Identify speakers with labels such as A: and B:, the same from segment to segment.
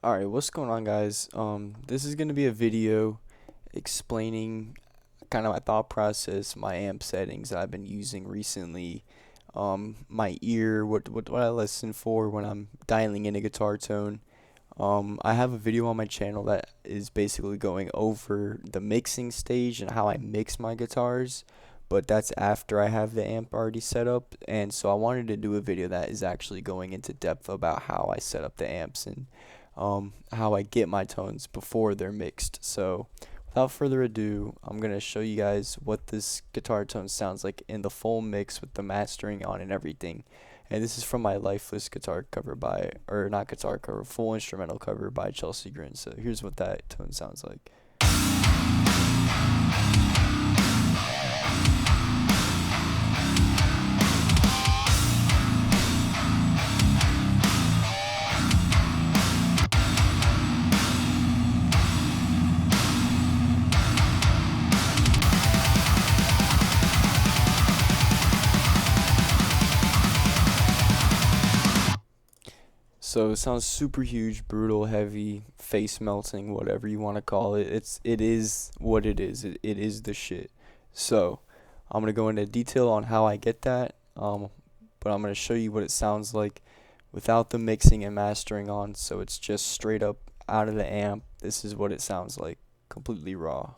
A: Alright, what's going on, guys? This is gonna be a video explaining kind of my thought process, my amp settings that I've been using recently, my ear, what I listen for when I'm dialing in a guitar tone. I have a video on my channel that is basically going over the mixing stage and how I mix my guitars, but that's after I have the amp already set up, and so I wanted to do a video that is actually going into depth about how I set up the amps and how I get my tones before they're mixed. So without further ado, I'm going to show you guys what this guitar tone sounds like in the full mix with the mastering on and everything. And this is from my Lifeless guitar cover by, or not guitar cover, full instrumental cover by Chelsea Grin. So here's what that tone sounds like. So it sounds super huge, brutal, heavy, face melting, whatever you want to call it. It is what it is. It is the shit. So I'm gonna go into detail on how I get that. But I'm gonna show you what it sounds like without the mixing and mastering on. So it's just straight up out of the amp. This is what it sounds like, completely raw.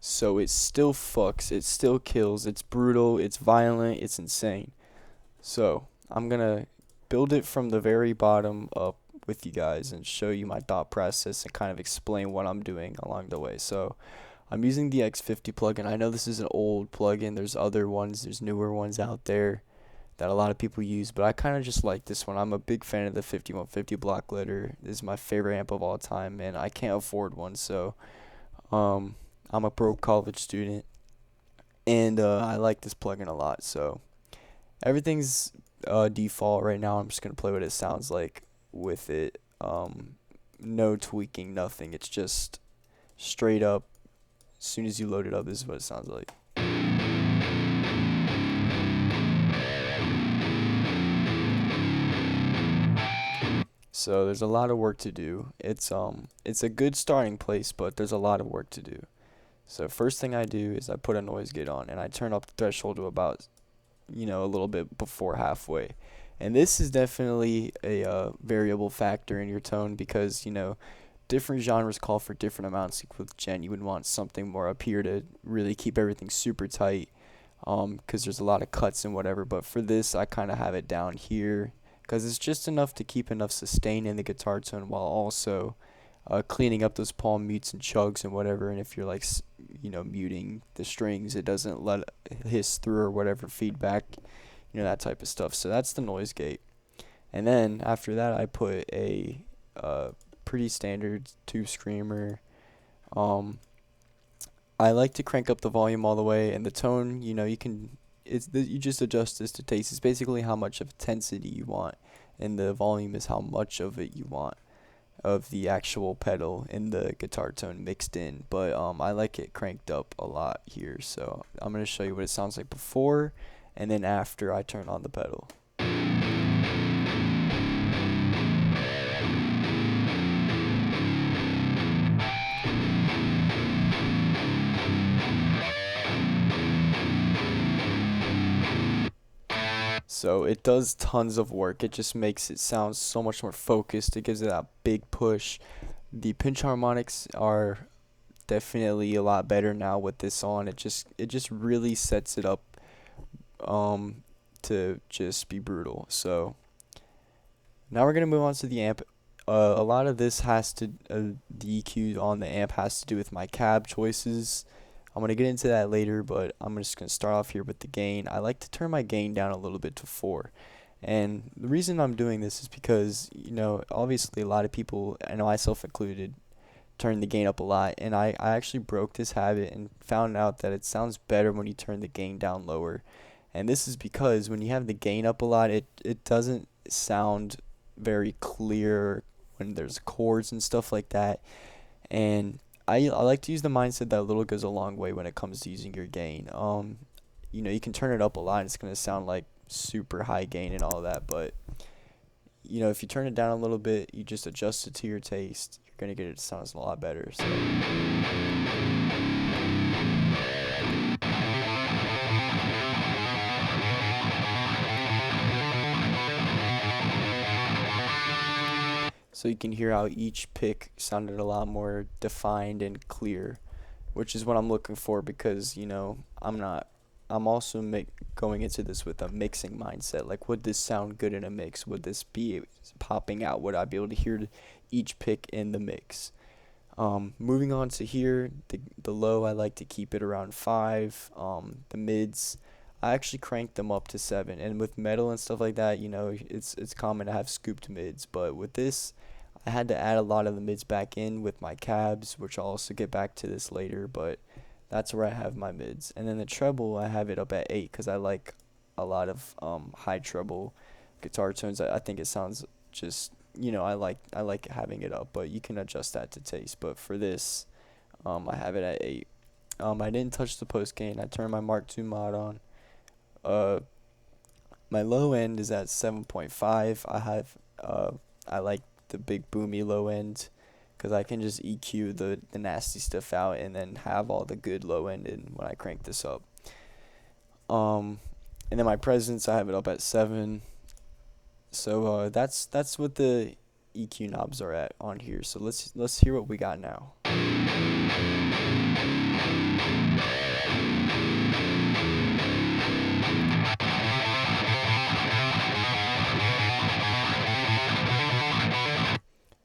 A: So it still fucks, it still kills, it's brutal, it's violent, it's insane. So I'm gonna build it from the very bottom up with you guys and show you my thought process and kind of explain what I'm doing along the way. So I'm using the X50 plugin. I know this is an old plugin. There's other ones, there's newer ones out there that a lot of people use, but I kind of just like this one. I'm a big fan of the 5150 blockletter. This is my favorite amp of all time, and I can't afford one, so um, I'm a broke college student, and I like this plugin a lot. So everything's default right now. I'm just gonna play what it sounds like with it. No tweaking, nothing. It's just straight up. As soon as you load it up, this is what it sounds like. So there's a lot of work to do. It's a good starting place, but there's a lot of work to do. So first thing I do is I put a noise gate on and I turn up the threshold to about, a little bit before halfway. And this is definitely a variable factor in your tone because, different genres call for different amounts. Like with djent, you would want something more up here to really keep everything super tight, because there's a lot of cuts and whatever. But for this, I kind of have it down here because it's just enough to keep enough sustain in the guitar tone while also cleaning up those palm mutes and chugs and whatever. And if you're like, muting the strings, it doesn't let it hiss through or whatever feedback, that type of stuff. So that's the noise gate. And then after that, I put a pretty standard tube screamer. I like to crank up the volume all the way, and the tone, you just adjust this to taste. It's basically how much of intensity you want, and the volume is how much of it you want of the actual pedal in the guitar tone mixed in. But I like it cranked up a lot here, so I'm going to show you what it sounds like before and then after I turn on the pedal. So it does tons of work. It just makes it sound so much more focused. It gives it that big push. The pinch harmonics are definitely a lot better now with this on. It just really sets it up to just be brutal. So now we're gonna move on to the amp. A lot of this has to the EQ on the amp has to do with my cab choices. I'm going to get into that later, but I'm just going to start off here with the gain. I like to turn my gain down a little bit to 4. And the reason I'm doing this is because, obviously a lot of people, and myself included, turn the gain up a lot, and I actually broke this habit and found out that it sounds better when you turn the gain down lower. And this is because when you have the gain up a lot, it doesn't sound very clear when there's chords and stuff like that. And I like to use the mindset that a little goes a long way when it comes to using your gain. You can turn it up a lot and it's going to sound like super high gain and all that, but if you turn it down a little bit, you just adjust it to your taste, you're going to get it to sound a lot better. So you can hear how each pick sounded a lot more defined and clear, which is what I'm looking for because, I'm also going into this with a mixing mindset. Like, would this sound good in a mix? Would this be popping out? Would I be able to hear each pick in the mix? Moving on to here, the low, I like to keep it around 5. The mids, I actually crank them up to 7. And with metal and stuff like that, it's common to have scooped mids. But with this, I had to add a lot of the mids back in with my cabs, which I'll also get back to this later. But that's where I have my mids. And then the treble, I have it up at 8 because I like a lot of high treble guitar tones. I think it sounds just, I like having it up, but you can adjust that to taste. But for this, I have it at 8. I didn't touch the post gain. I turned my Mark II mod on. My low end is at 7.5. I like the big boomy low end because I can just EQ the nasty stuff out and then have all the good low end in when I crank this up. And then my presence, I have it up at 7. So that's what the EQ knobs are at on here. So let's hear what we got now.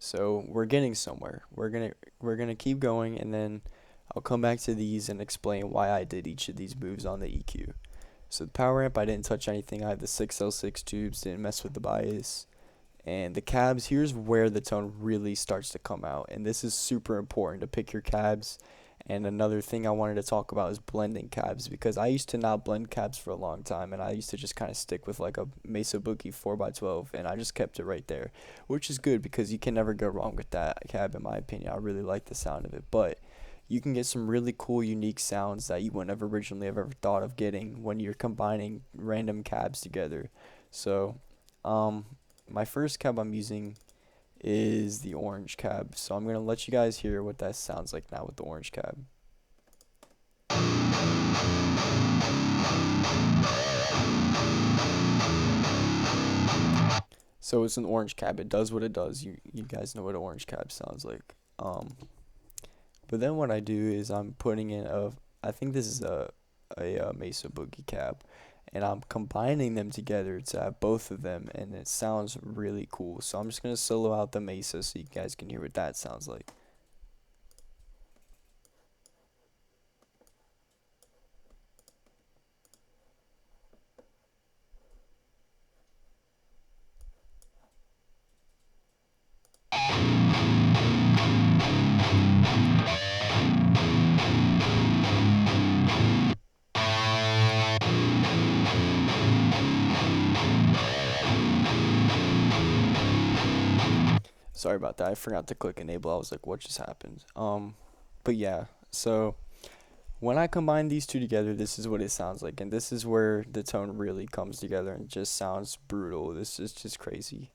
A: So we're getting somewhere. We're gonna keep going, and then I'll come back to these and explain why I did each of these moves on the EQ. So the power amp, I didn't touch anything. I have the 6L6 tubes, didn't mess with the bias. And the cabs, here's where the tone really starts to come out. And this is super important to pick your cabs. And another thing I wanted to talk about is blending cabs, because I used to not blend cabs for a long time, and I used to just kind of stick with like a Mesa Boogie 4x12, and I just kept it right there, which is good because you can never go wrong with that cab in my opinion. I really like the sound of it, but you can get some really cool, unique sounds that you wouldn't have originally have ever thought of getting when you're combining random cabs together. So, my first cab I'm using is the orange cab. So I'm going to let you guys hear what that sounds like now with the orange cab. So it's an orange cab. It does what it does. You guys know what an orange cab sounds like. But then what I do is I'm putting in I think this is a Mesa Boogie cab, and I'm combining them together to have both of them, and it sounds really cool. So I'm just going to solo out the Mesa so you guys can hear what that sounds like. Sorry about that. I forgot to click enable. I was like, what just happened? But yeah, so when I combine these two together, this is what it sounds like, and this is where the tone really comes together and just sounds brutal. This is just crazy.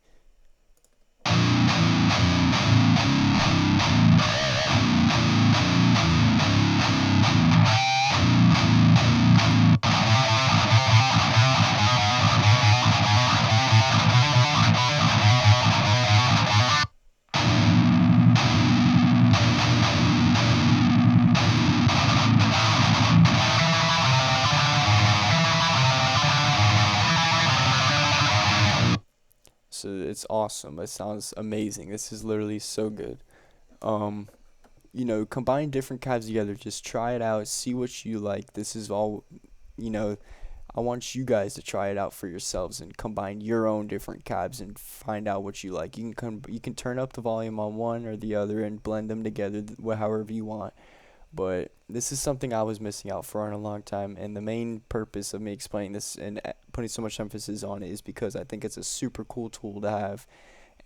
A: So it's awesome. It sounds amazing. This is literally so good. Um, Combine different cabs together. Just try it out. See what you like. This is all, you know, I want you guys to try it out for yourselves and combine your own different cabs and find out what you like. You can turn up the volume on one or the other and blend them together however you want. But this is something I was missing out for in a long time, and the main purpose of me explaining this and putting so much emphasis on it is because I think it's a super cool tool to have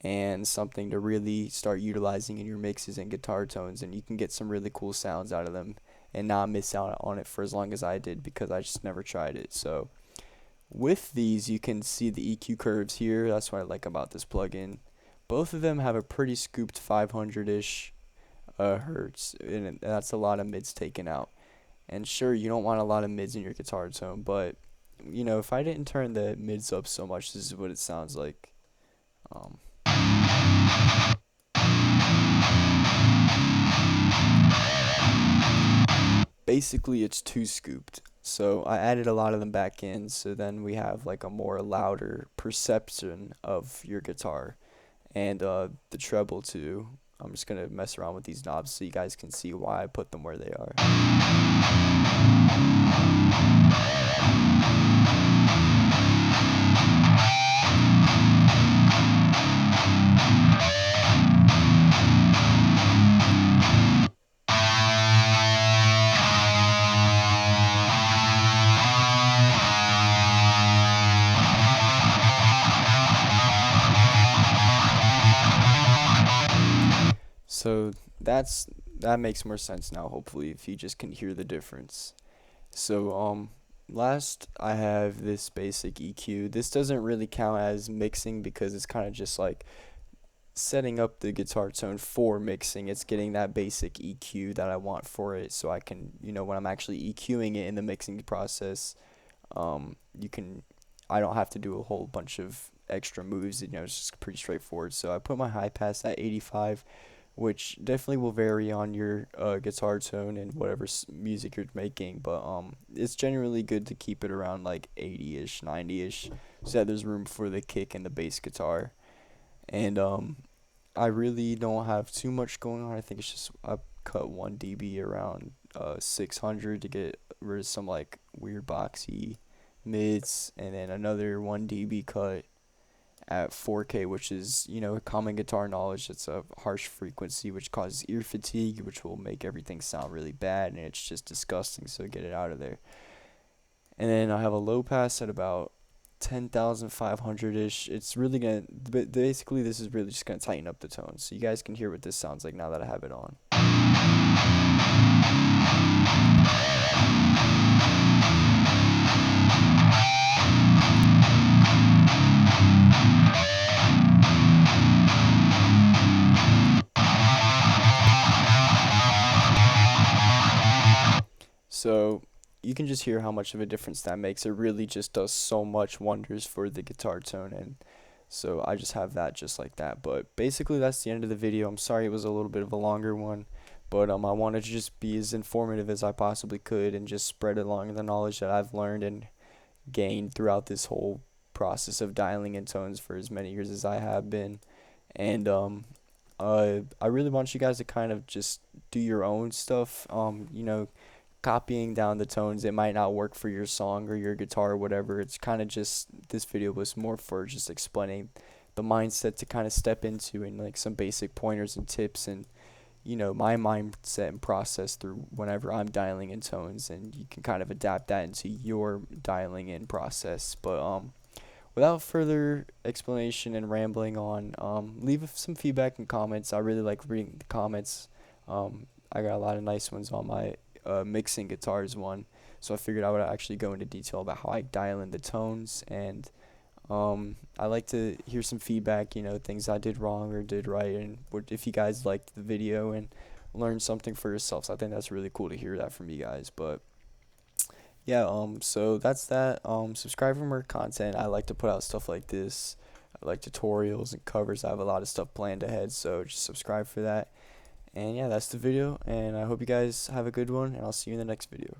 A: and something to really start utilizing in your mixes and guitar tones, and you can get some really cool sounds out of them and not miss out on it for as long as I did because I just never tried it. So with these, you can see the EQ curves here. That's what I like about this plugin. Both of them have a pretty scooped 500-ish hertz, and that's a lot of mids taken out. And sure, you don't want a lot of mids in your guitar tone, but you know, if I didn't turn the mids up so much, this is what it sounds like. Um, Basically, it's too scooped. So I added a lot of them back in, so then we have like a more louder perception of your guitar. And the treble too. I'm just going to mess around with these knobs so you guys can see why I put them where they are. So that makes more sense now, hopefully, if you just can hear the difference. So last I have this basic EQ. This doesn't really count as mixing because it's kind of just like setting up the guitar tone for mixing. It's getting that basic EQ that I want for it, so I can, you know, when I'm actually EQing it in the mixing process, you can, I don't have to do a whole bunch of extra moves. You know, it's just pretty straightforward. So I put my high pass at 85, which definitely will vary on your guitar tone and whatever music you're making, but it's generally good to keep it around like 80-ish, 90-ish, so that there's room for the kick and the bass guitar. And I really don't have too much going on. I think it's just I cut 1 dB around 600 to get rid of some like weird boxy mids, and then another 1 dB cut at 4K, which is, you know, common guitar knowledge. It's a harsh frequency which causes ear fatigue, which will make everything sound really bad, and it's just disgusting, so get it out of there. And then I have a low pass at about 10,500-ish. It's really gonna, but basically this is really just gonna tighten up the tone, so you guys can hear what this sounds like now that I have it on. So you can just hear how much of a difference that makes. It really just does so much wonders for the guitar tone, and so I just have that just like that. But basically that's the end of the video. I'm sorry it was a little bit of a longer one, but I wanted to just be as informative as I possibly could and just spread along the knowledge that I've learned and gained throughout this whole process of dialing in tones for as many years as I have been. And I really want you guys to kind of just do your own stuff. You know, copying down the tones, it might not work for your song or your guitar or whatever. It's kind of just, this video was more for just explaining the mindset to kind of step into, and like some basic pointers and tips, and you know, my mindset and process through whenever I'm dialing in tones, and you can kind of adapt that into your dialing in process. But without further explanation and rambling on, leave some feedback and comments. I really like reading the comments. I got a lot of nice ones on my mixing guitars one, so I figured I would actually go into detail about how I dial in the tones, and I like to hear some feedback, you know, things I did wrong or did right, and if you guys liked the video and learned something for yourselves. I think that's really cool to hear that from you guys. But yeah, so that's that. Subscribe for more content. I like to put out stuff like this. I like tutorials and covers. I have a lot of stuff planned ahead, so just subscribe for that. And yeah, that's the video, and I hope you guys have a good one, and I'll see you in the next video.